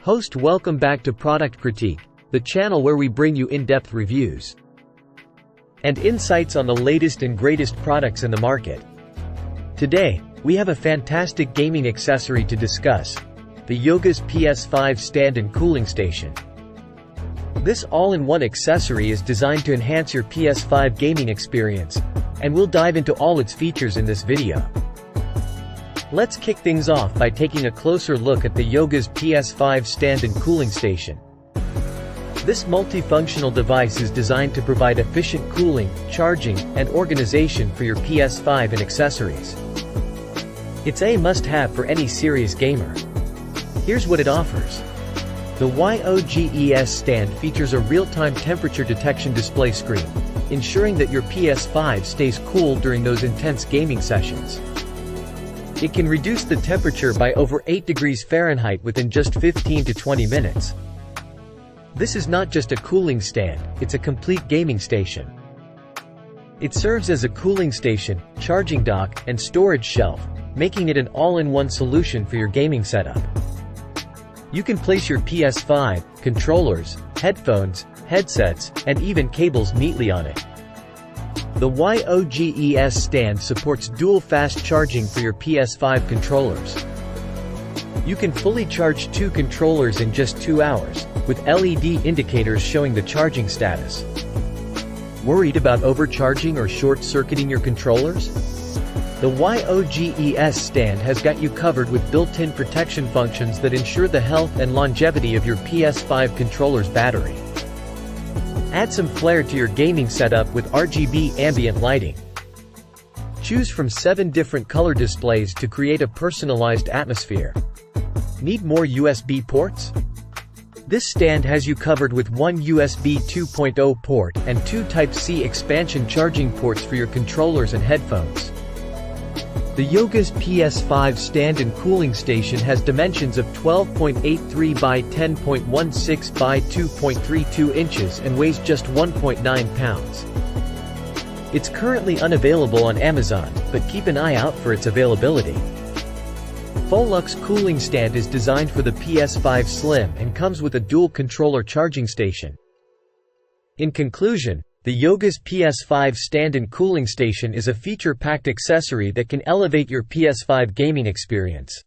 Welcome back to Product Critique, the channel where we bring you in-depth reviews and insights on the latest and greatest products in the market. Today, we have a fantastic gaming accessory to discuss, the YOGES PS5 stand and cooling station. This all-in-one accessory is designed to enhance your PS5 gaming experience, and we'll dive into all its features in this video. Let's kick things off by taking a closer look at the YOGES PS5 stand and cooling station. This multifunctional device is designed to provide efficient cooling, charging, and organization for your PS5 and accessories. It's a must-have for any serious gamer. Here's what it offers. The YOGES stand features a real-time temperature detection display screen, ensuring that your PS5 stays cool during those intense gaming sessions. It can reduce the temperature by over 8 degrees Fahrenheit within just 15 to 20 minutes. This is not just a cooling stand, it's a complete gaming station. It serves as a cooling station, charging dock, and storage shelf, making it an all-in-one solution for your gaming setup. You can place your PS5, controllers, headphones, headsets, and even cables neatly on it. The YOGES stand supports dual fast charging for your PS5 controllers. You can fully charge 2 controllers in just 2 hours, with LED indicators showing the charging status. Worried about overcharging or short-circuiting your controllers? The YOGES stand has got you covered with built-in protection functions that ensure the health and longevity of your PS5 controller's battery. Add some flair to your gaming setup with RGB ambient lighting. Choose from 7 different color displays to create a personalized atmosphere. Need more USB ports? This stand has you covered with 1 USB 2.0 port and 2 Type-C expansion charging ports for your controllers and headphones. The YOGES PS5 stand and cooling station has dimensions of 12.83 by 10.16 by 2.32 inches and weighs just 1.9 pounds. It's currently unavailable on Amazon, but keep an eye out for its availability. Volux cooling stand is designed for the PS5 Slim and comes with a dual controller charging station. In conclusion, the YOGES PS5 stand and cooling station is a feature-packed accessory that can elevate your PS5 gaming experience.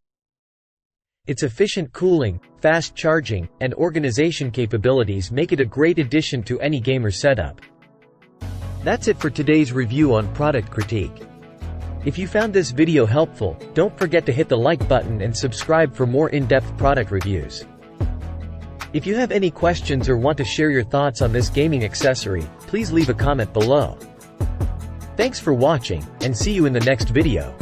Its efficient cooling, fast charging, and organization capabilities make it a great addition to any gamer setup. That's it for today's review on Product Critique. If you found this video helpful, don't forget to hit the like button and subscribe for more in-depth product reviews. If you have any questions or want to share your thoughts on this gaming accessory, please leave a comment below. Thanks for watching, and see you in the next video.